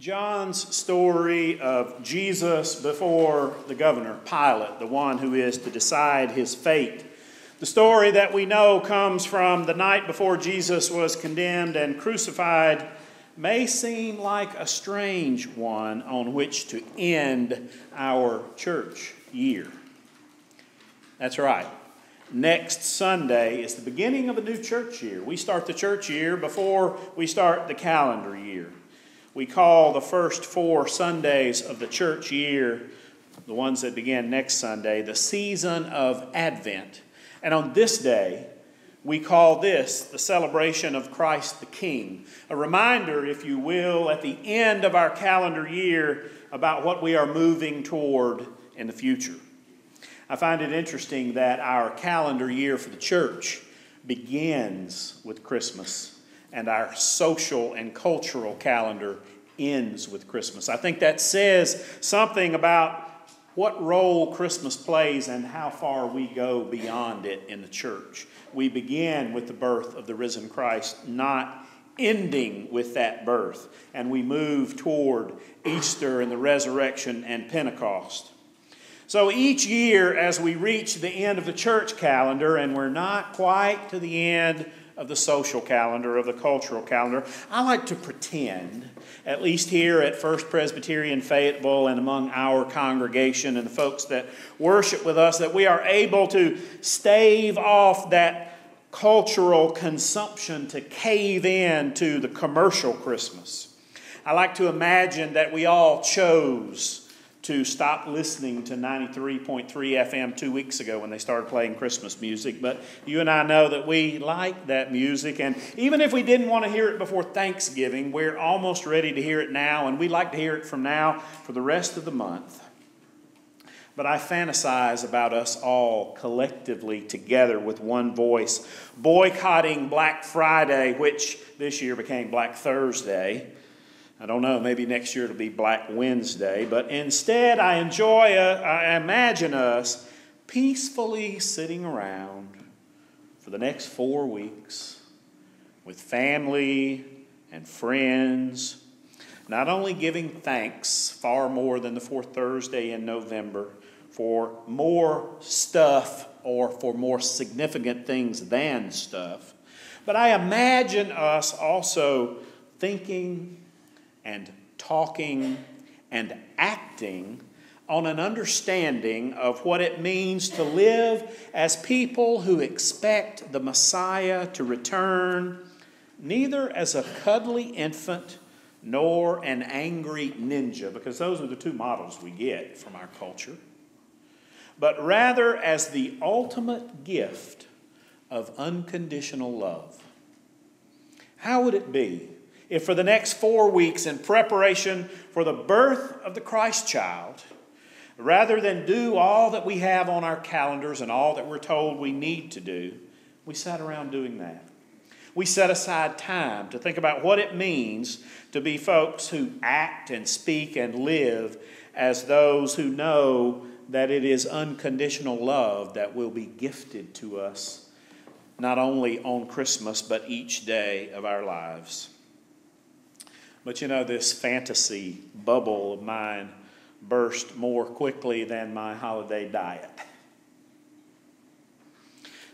John's story of Jesus before the governor, Pilate, the one who is to decide his fate. The story that we know comes from the night before Jesus was condemned and crucified may seem like a strange one on which to end our church year. That's right. Next Sunday is the beginning of a new church year. We start the church year before we start the calendar year. We call the first 4 Sundays of the church year, the ones that begin next Sunday, the season of Advent. And on this day, we call this the celebration of Christ the King. A reminder, if you will, at the end of our calendar year about what we are moving toward in the future. I find it interesting that our calendar year for the church begins with Christmas, and our social and cultural calendar ends with Christmas. I think that says something about what role Christmas plays and how far we go beyond it in the church. We begin with the birth of the risen Christ, not ending with that birth, and we move toward Easter and the resurrection and Pentecost. So each year as we reach the end of the church calendar, and we're not quite to the end of the social calendar, of the cultural calendar, I like to pretend, at least here at First Presbyterian Fayetteville and among our congregation and the folks that worship with us, that we are able to stave off that cultural consumption to cave in to the commercial Christmas. I like to imagine that we all chose to stop listening to 93.3 FM 2 weeks ago when they started playing Christmas music. But you and I know that we like that music. And even if we didn't want to hear it before Thanksgiving, we're almost ready to hear it now. And we'd like to hear it from now for the rest of the month. But I fantasize about us all collectively together with one voice, boycotting Black Friday, which this year became Black Thursday. I don't know, maybe next year it'll be Black Wednesday, but instead I imagine us peacefully sitting around for the next 4 weeks with family and friends, not only giving thanks far more than the 4th Thursday in November for more stuff or for more significant things than stuff, but I imagine us also thinking and talking and acting on an understanding of what it means to live as people who expect the Messiah to return, neither as a cuddly infant nor an angry ninja, because those are the 2 models we get from our culture, but rather as the ultimate gift of unconditional love. How would it be if for the next 4 weeks, in preparation for the birth of the Christ child, rather than do all that we have on our calendars and all that we're told we need to do, we sat around doing that? We set aside time to think about what it means to be folks who act and speak and live as those who know that it is unconditional love that will be gifted to us, not only on Christmas, but each day of our lives. But you know, this fantasy bubble of mine burst more quickly than my holiday diet.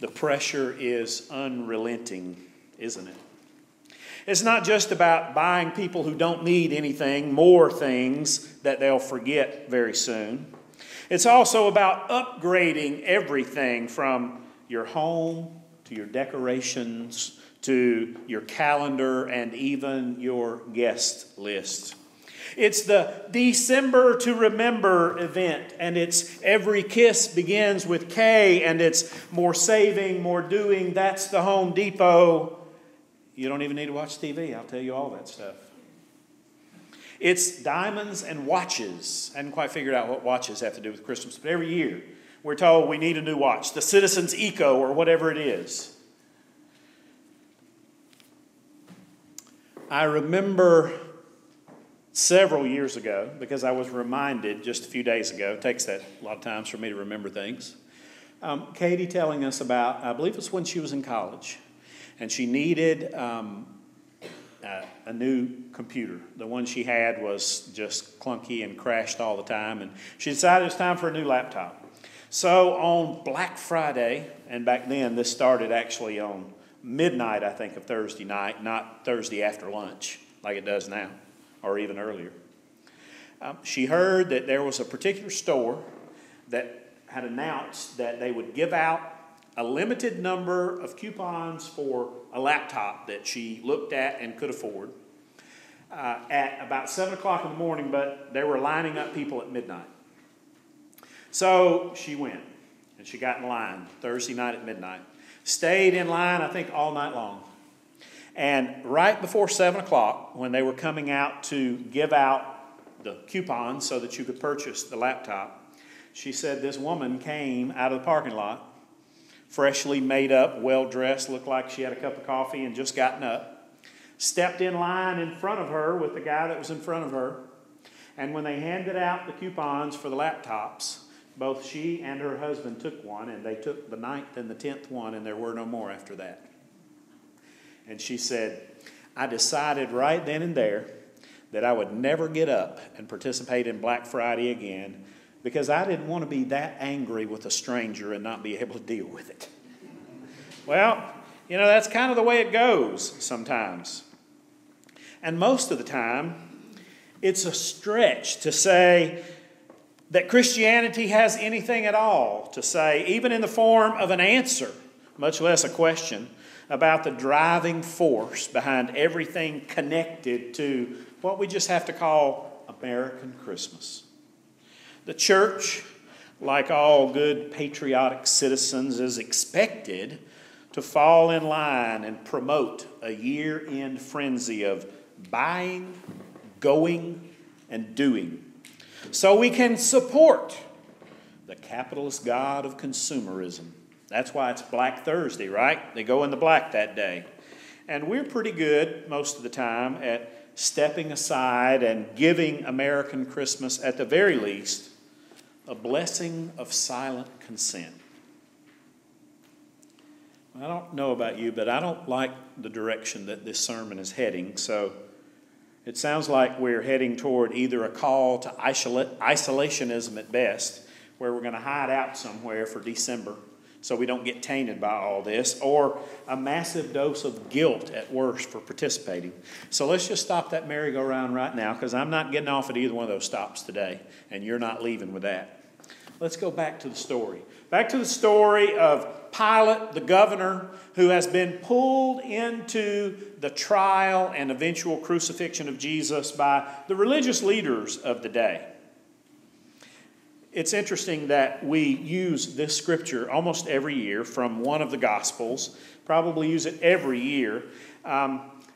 The pressure is unrelenting, isn't it? It's not just about buying people who don't need anything more things that they'll forget very soon. It's also about upgrading everything from your home to your decorations to your calendar and even your guest list. It's the December to Remember event, and it's every kiss begins with K, and it's more saving, more doing. That's the Home Depot. You don't even need to watch TV. I'll tell you all that stuff. It's diamonds and watches. I hadn't quite figured out what watches have to do with Christmas, but every year we're told we need a new watch, the Citizens Eco or whatever it is. I remember several years ago, because I was reminded just a few days ago, it takes that a lot of times for me to remember things, Katie telling us about, I believe it's when she was in college, and she needed a a new computer. The one she had was just clunky and crashed all the time, and she decided it was time for a new laptop. So on Black Friday, and back then this started actually on midnight, I think, of Thursday night, not Thursday after lunch like it does now, or even earlier. She heard that there was a particular store that had announced that they would give out a limited number of coupons for a laptop that she looked at and could afford at about 7 o'clock in the morning, but they were lining up people at midnight. So she went, and she got in line Thursday night at midnight. Stayed in line, I think, all night long. And right before 7 o'clock, when they were coming out to give out the coupons so that you could purchase the laptop, she said this woman came out of the parking lot, freshly made up, well-dressed, looked like she had a cup of coffee and just gotten up, stepped in line in front of her with the guy that was in front of her, and when they handed out the coupons for the laptops, both she and her husband took one, and they took the 9th and the 10th one, and there were no more after that. And she said, I decided right then and there that I would never get up and participate in Black Friday again because I didn't want to be that angry with a stranger and not be able to deal with it. Well, that's kind of the way it goes sometimes. And most of the time, it's a stretch to say that Christianity has anything at all to say, even in the form of an answer, much less a question, about the driving force behind everything connected to what we just have to call American Christmas. The church, like all good patriotic citizens, is expected to fall in line and promote a year-end frenzy of buying, going, and doing, so we can support the capitalist god of consumerism. That's why it's Black Thursday, right? They go in the black that day. And we're pretty good most of the time at stepping aside and giving American Christmas, at the very least, a blessing of silent consent. I don't know about you, but I don't like the direction that this sermon is heading, so it sounds like we're heading toward either a call to isolationism at best, where we're going to hide out somewhere for December so we don't get tainted by all this, or a massive dose of guilt at worst for participating. So let's just stop that merry-go-round right now, because I'm not getting off at either one of those stops today, and you're not leaving with that. Let's go back to the story. Back to the story of Pilate, the governor, who has been pulled into the trial and eventual crucifixion of Jesus by the religious leaders of the day. It's interesting that we use this scripture almost every year from one of the Gospels, probably use it every year,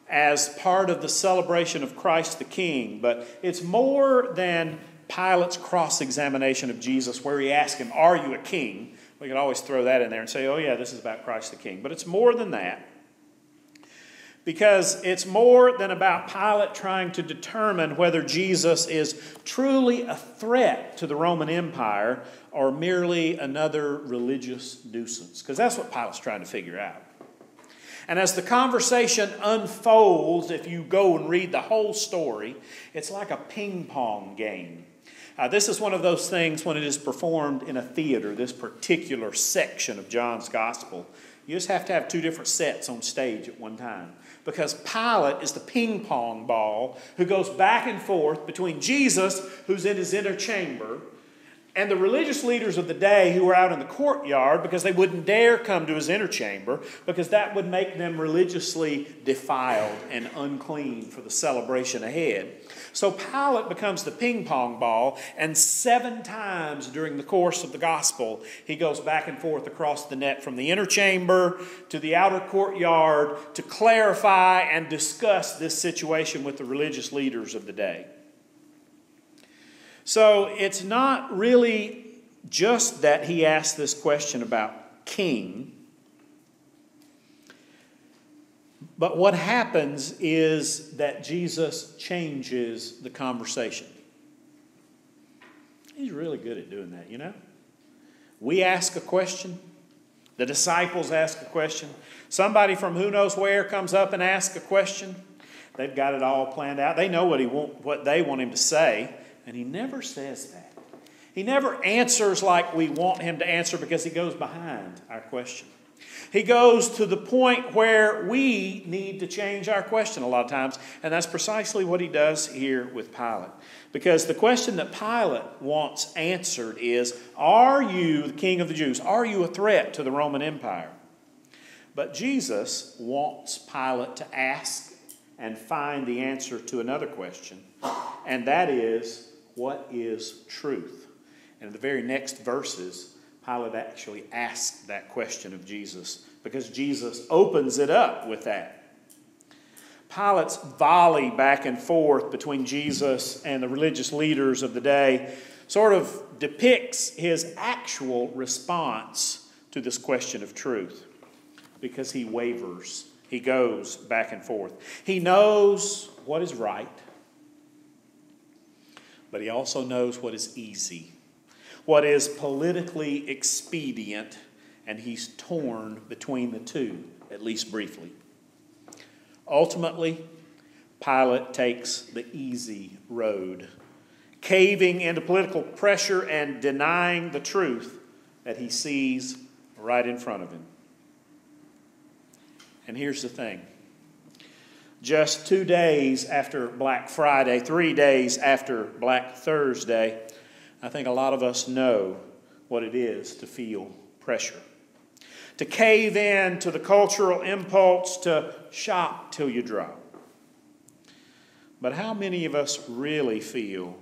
as part of the celebration of Christ the King. But it's more than Pilate's cross-examination of Jesus, where he asked him, "Are you a king?" We could always throw that in there and say, oh yeah, this is about Christ the King. But it's more than that, because it's more than about Pilate trying to determine whether Jesus is truly a threat to the Roman Empire or merely another religious nuisance, because that's what Pilate's trying to figure out. And as the conversation unfolds, if you go and read the whole story, it's like a ping pong game. This is one of those things when it is performed in a theater, this particular section of John's Gospel. You just have to have two different sets on stage at one time, because Pilate is the ping pong ball who goes back and forth between Jesus, who's in his inner chamber, and the religious leaders of the day who were out in the courtyard, because they wouldn't dare come to his inner chamber, because that would make them religiously defiled and unclean for the celebration ahead. So Pilate becomes the ping pong ball, and 7 times during the course of the gospel, he goes back and forth across the net from the inner chamber to the outer courtyard to clarify and discuss this situation with the religious leaders of the day. So it's not really just that he asked this question about king, but what happens is that Jesus changes the conversation. He's really good at doing that, you know? We ask a question. The disciples ask a question. Somebody from who knows where comes up and asks a question. They've got it all planned out. They know what they want him to say, and he never says that. He never answers like we want him to answer because he goes behind our question. He goes to the point where we need to change our question a lot of times, and that's precisely what he does here with Pilate. Because the question that Pilate wants answered is, are you the king of the Jews? Are you a threat to the Roman Empire? But Jesus wants Pilate to ask and find the answer to another question, and that is, what is truth? And in the very next verses, Pilate actually asked that question of Jesus because Jesus opens it up with that. Pilate's volley back and forth between Jesus and the religious leaders of the day sort of depicts his actual response to this question of truth because he wavers. He goes back and forth. He knows what is right, but he also knows what is easy, what is politically expedient, and he's torn between the two, at least briefly. Ultimately, Pilate takes the easy road, caving into political pressure and denying the truth that he sees right in front of him. And here's the thing. Just 2 days after Black Friday, 3 days after Black Thursday, I think a lot of us know what it is to feel pressure. To cave in to the cultural impulse to shop till you drop. But how many of us really feel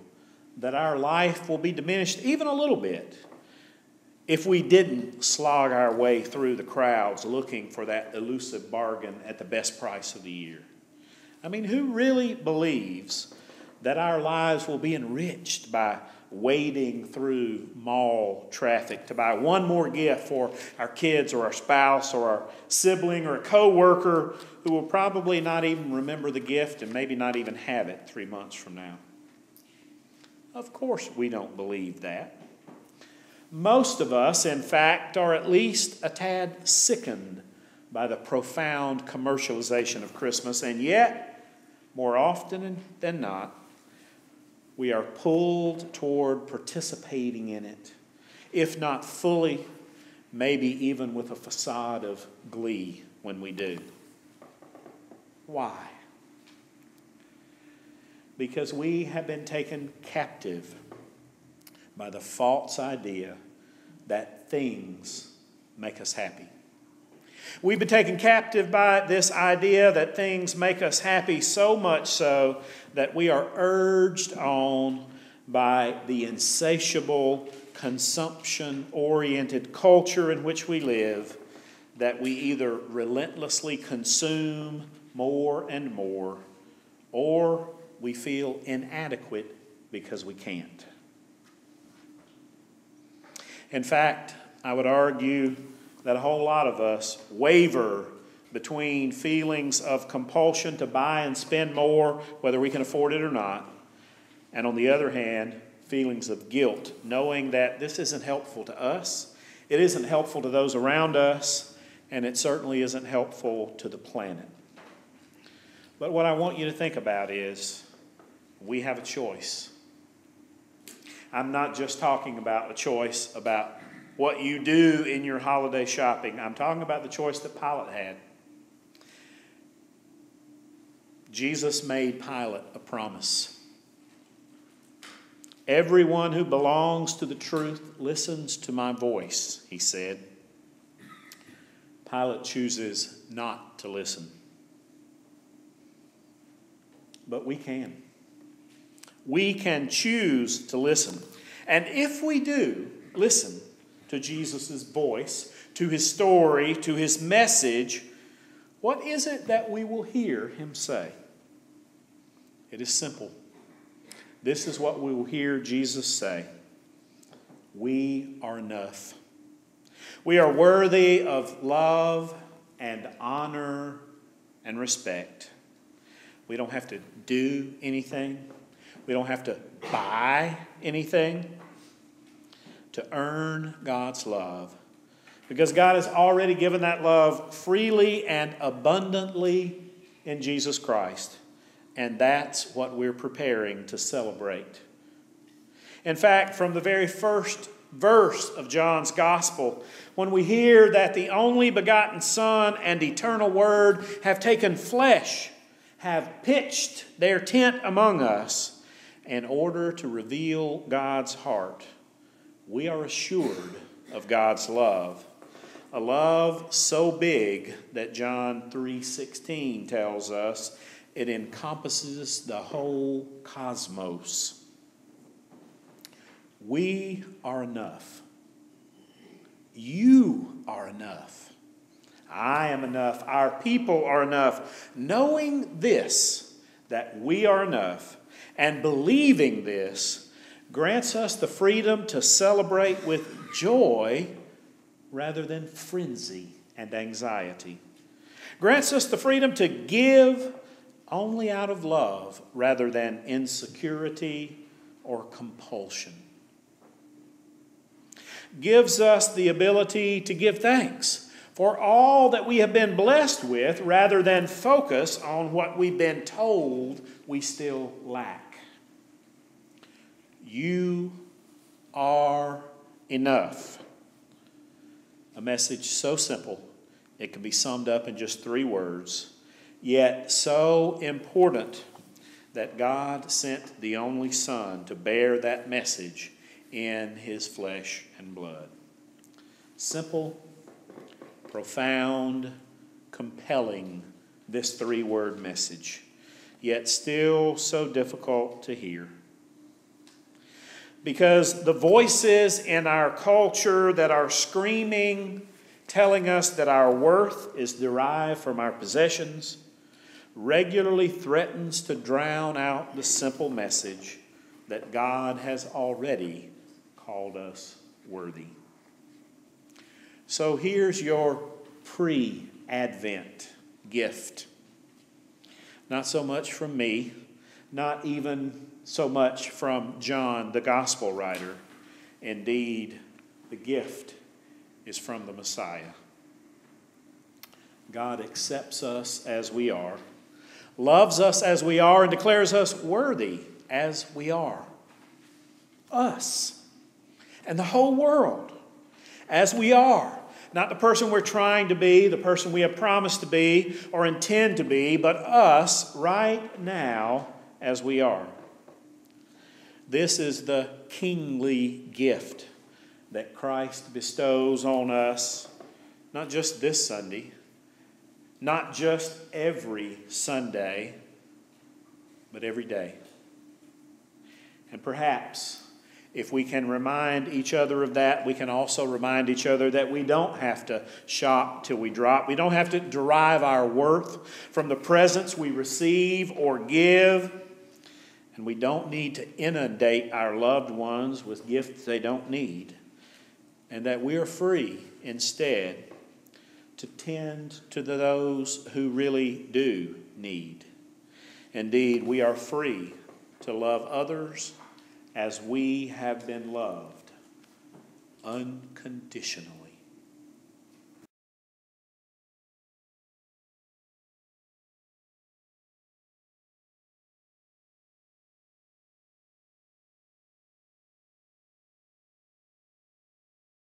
that our life will be diminished even a little bit if we didn't slog our way through the crowds looking for that elusive bargain at the best price of the year? I mean, who really believes that our lives will be enriched by wading through mall traffic to buy one more gift for our kids or our spouse or our sibling or a co-worker who will probably not even remember the gift and maybe not even have it 3 months from now? Of course we don't believe that. Most of us, in fact, are at least a tad sickened by the profound commercialization of Christmas, and yet, more often than not, we are pulled toward participating in it, if not fully, maybe even with a facade of glee when we do. Why? Because we have been taken captive by the false idea that things make us happy. We've been taken captive by this idea that things make us happy, so much so that we are urged on by the insatiable, consumption-oriented culture in which we live, that we either relentlessly consume more and more, or we feel inadequate because we can't. In fact, I would argue that a whole lot of us waver between feelings of compulsion to buy and spend more, whether we can afford it or not, and on the other hand, feelings of guilt, knowing that this isn't helpful to us, it isn't helpful to those around us, and it certainly isn't helpful to the planet. But what I want you to think about is we have a choice. I'm not just talking about a choice about what you do in your holiday shopping. I'm talking about the choice that Pilate had. Jesus made Pilate a promise. Everyone who belongs to the truth listens to my voice, he said. Pilate chooses not to listen. But we can. We can choose to listen. And if we do listen to Jesus' voice, to his story, to his message, what is it that we will hear him say? It is simple. This is what we will hear Jesus say. We are enough. We are worthy of love and honor and respect. We don't have to do anything. We don't have to buy anything to earn God's love, because God has already given that love freely and abundantly in Jesus Christ. And that's what we're preparing to celebrate. In fact, from the very first verse of John's Gospel, when we hear that the only begotten Son and eternal Word have taken flesh, have pitched their tent among us in order to reveal God's heart, we are assured of God's love. A love so big that John 3:16 tells us it encompasses the whole cosmos. We are enough. You are enough. I am enough. Our people are enough. Knowing this, that we are enough, and believing this, grants us the freedom to celebrate with joy rather than frenzy and anxiety. Grants us the freedom to give only out of love rather than insecurity or compulsion. Gives us the ability to give thanks for all that we have been blessed with rather than focus on what we've been told we still lack. You are enough. A message so simple, it can be summed up in just 3 words, yet so important that God sent the only Son to bear that message in His flesh and blood. Simple, profound, compelling, this 3-word message, yet still so difficult to hear. Because the voices in our culture that are screaming, telling us that our worth is derived from our possessions, regularly threatens to drown out the simple message that God has already called us worthy. So here's your pre-Advent gift. Not so much from me, not even so much from John, the gospel writer. Indeed, the gift is from the Messiah. God accepts us as we are, loves us as we are, and declares us worthy as we are. Us and the whole world as we are. Not the person we're trying to be, the person we have promised to be or intend to be, but us right now as we are. This is the kingly gift that Christ bestows on us, not just this Sunday, not just every Sunday, but every day. And perhaps if we can remind each other of that, we can also remind each other that we don't have to shop till we drop. We don't have to derive our worth from the presents we receive or give. And we don't need to inundate our loved ones with gifts they don't need. And that we are free instead to tend to those who really do need. Indeed, we are free to love others as we have been loved unconditionally.